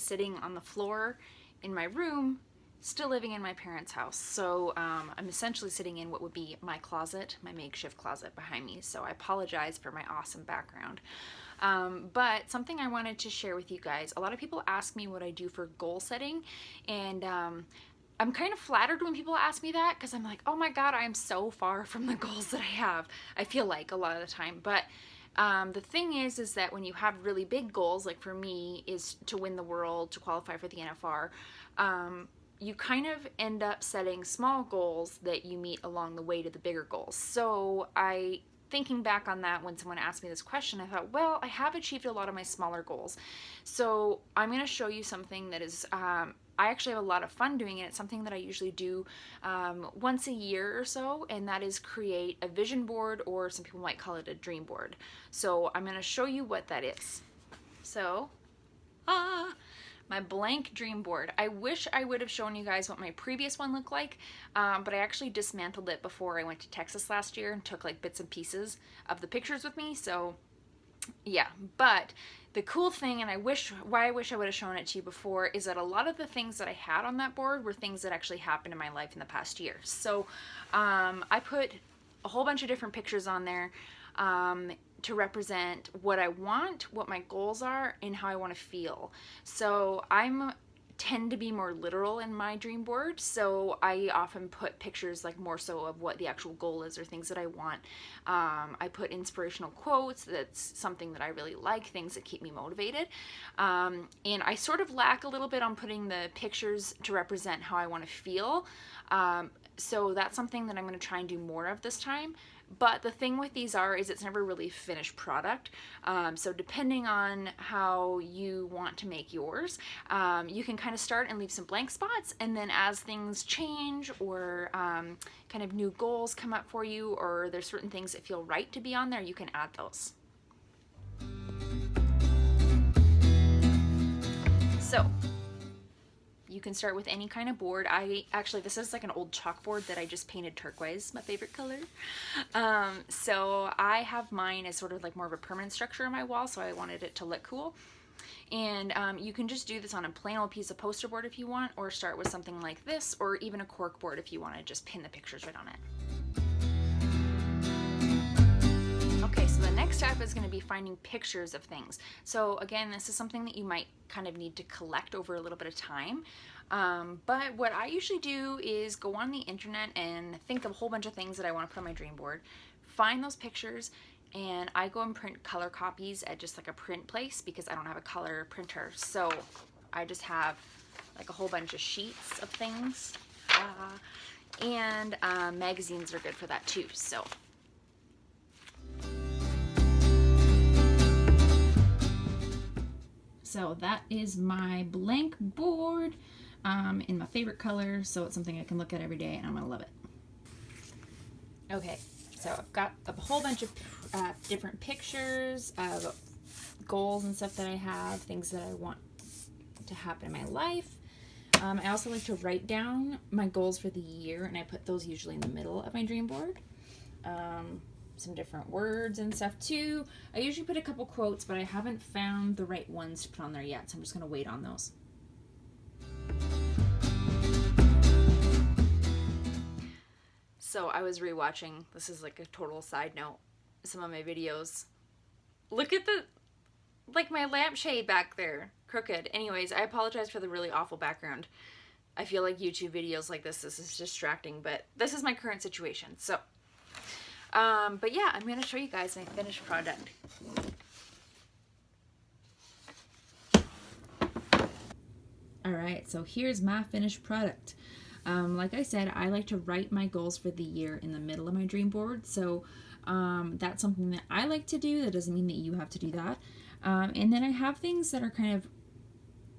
sitting on the floor in my room, still living in my parents' house. So I'm essentially sitting in what would be my closet, my makeshift closet behind me. So I apologize for my awesome background. But something I wanted to share with you guys, a lot of people ask me what I do for goal setting, and I'm kind of flattered when people ask me that, because I'm like, oh my God, I am so far from the goals that I have. I feel like a lot of the time. But the thing is that when you have really big goals, like for me is to win the world, to qualify for the NFR, you kind of end up setting small goals that you meet along the way to the bigger goals. So thinking back on that, when someone asked me this question, I thought, well, I have achieved a lot of my smaller goals. So I'm going to show you something that is, I actually have a lot of fun doing it. It's something that I usually do once a year or so, and that is create a vision board, or some people might call it a dream board. So I'm going to show you what that is. So, my blank dream board. I wish I would have shown you guys what my previous one looked like, but I actually dismantled it before I went to Texas last year and took like bits and pieces of the pictures with me. So yeah, but the cool thing, and why I wish I would have shown it to you before, is that a lot of the things that I had on that board were things that actually happened in my life in the past year. So I put a whole bunch of different pictures on there to represent what I want, what my goals are, and how I want to feel. So I tend to be more literal in my dream board, so I often put pictures like more so of what the actual goal is, or things that I want. I put inspirational quotes, that's something that I really like, things that keep me motivated. And I sort of lack a little bit on putting the pictures to represent how I want to feel. So that's something that I'm going to try and do more of this time. But the thing with these is it's never really finished product. So depending on how you want to make yours, you can kind of start and leave some blank spots, and then as things change, or kind of new goals come up for you, or there's certain things that feel right to be on there, you can add those. So you can start with any kind of board. This is like an old chalkboard that I just painted turquoise, my favorite color. So I have mine as sort of like more of a permanent structure on my wall, so I wanted it to look cool. And you can just do this on a plain old piece of poster board if you want, or start with something like this, or even a cork board if you want to just pin the pictures right on it. Okay, so the next step is going to be finding pictures of things. So again, this is something that you might kind of need to collect over a little bit of time. But what I usually do is go on the internet and think of a whole bunch of things that I want to put on my dream board, find those pictures, and I go and print color copies at just like a print place, because I don't have a color printer. So I just have like a whole bunch of sheets of things, and magazines are good for that too. So that is my blank board in my favorite color, so it's something I can look at every day and I'm gonna love it. Okay, so I've got a whole bunch of different pictures of goals and stuff that I have, things that I want to happen in my life. I also like to write down my goals for the year, and I put those usually in the middle of my dream board. Some different words and stuff too. I usually put a couple quotes, but I haven't found the right ones to put on there yet, so I'm just going to wait on those. So I was rewatching, this is like a total side note, some of my videos. Look at my lampshade back there, crooked. Anyways, I apologize for the really awful background. I feel like YouTube videos like this is distracting, but this is my current situation. So but yeah, I'm going to show you guys my finished product. Alright, so here's my finished product. Like I said, I like to write my goals for the year in the middle of my dream board, so that's something that I like to do. That doesn't mean that you have to do that. And then I have things that are kind of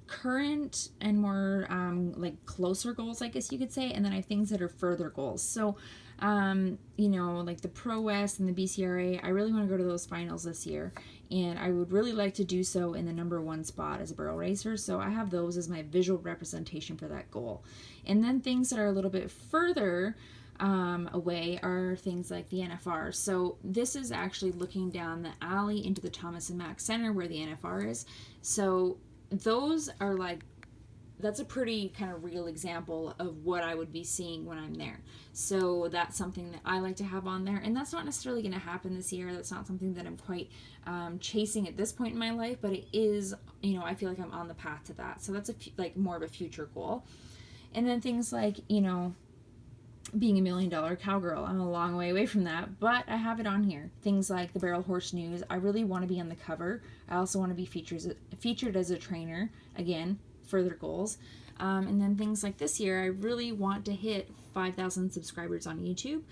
current and more like closer goals, I guess you could say, and then I have things that are further goals. So you know, like the Pro West and the BCRA, I really want to go to those finals this year, and I would really like to do so in the #1 spot as a barrel racer, so I have those as my visual representation for that goal. And then things that are a little bit further away are things like the NFR. So this is actually looking down the alley into the Thomas and Mack Center where the NFR is. So those are like, that's a pretty kind of real example of what I would be seeing when I'm there. So that's something that I like to have on there, and that's not necessarily going to happen this year. That's not something that I'm quite chasing at this point in my life, but it is, I feel like I'm on the path to that. So that's like more of a future goal. And then things like, being $1 million cowgirl. I'm a long way away from that, but I have it on here. Things like the Barrel Horse News. I really want to be on the cover. I also want to be featured as a trainer. Again, further goals. And then things like this year, I really want to hit 5,000 subscribers on YouTube.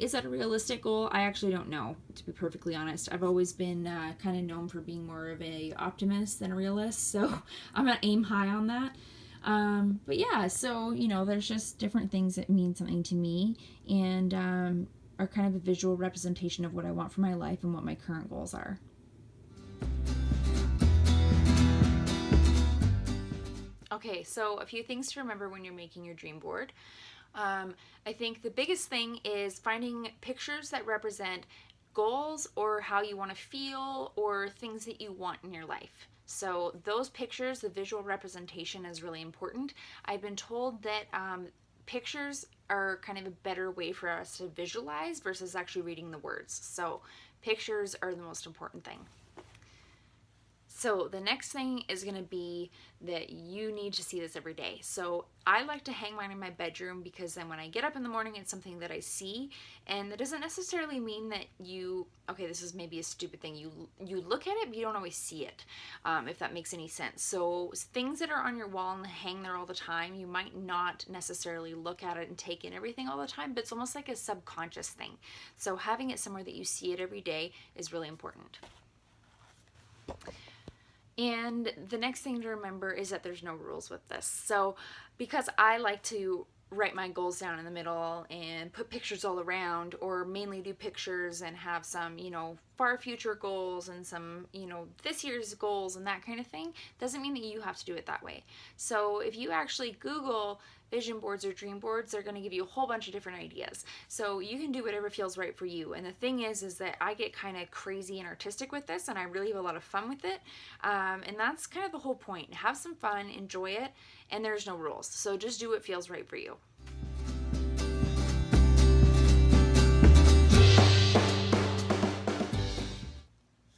Is that a realistic goal? I actually don't know, to be perfectly honest. I've always been kind of known for being more of a optimist than a realist, so I'm going to aim high on that. But yeah, so, there's just different things that mean something to me and are kind of a visual representation of what I want for my life and what my current goals are. Okay, so a few things to remember when you're making your dream board. I think the biggest thing is finding pictures that represent goals or how you want to feel or things that you want in your life. So those pictures, the visual representation is really important. I've been told that pictures are kind of a better way for us to visualize versus actually reading the words. So pictures are the most important thing. So the next thing is going to be that you need to see this every day. So I like to hang mine in my bedroom because then when I get up in the morning, it's something that I see, and that doesn't necessarily mean that this is maybe a stupid thing. You look at it, but you don't always see it, if that makes any sense. So things that are on your wall and hang there all the time, you might not necessarily look at it and take in everything all the time, but it's almost like a subconscious thing. So having it somewhere that you see it every day is really important. And the next thing to remember is that there's no rules with this. So because I like to write my goals down in the middle and put pictures all around, or mainly do pictures and have some, far future goals and some, this year's goals and that kind of thing, doesn't mean that you have to do it that way. So if you actually Google vision boards or dream boards, they're going to give you a whole bunch of different ideas. So you can do whatever feels right for you. And the thing is that I get kind of crazy and artistic with this, and I really have a lot of fun with it. And that's kind of the whole point. Have some fun, enjoy it, and there's no rules. So just do what feels right for you.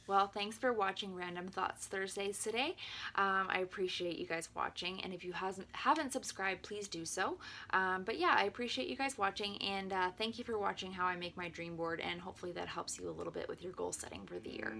Well, thanks for watching Random Thoughts Thursdays today. I appreciate you guys watching, and if you haven't subscribed, please do so. But yeah, I appreciate you guys watching, and thank you for watching how I make my dream board, and hopefully that helps you a little bit with your goal setting for the year.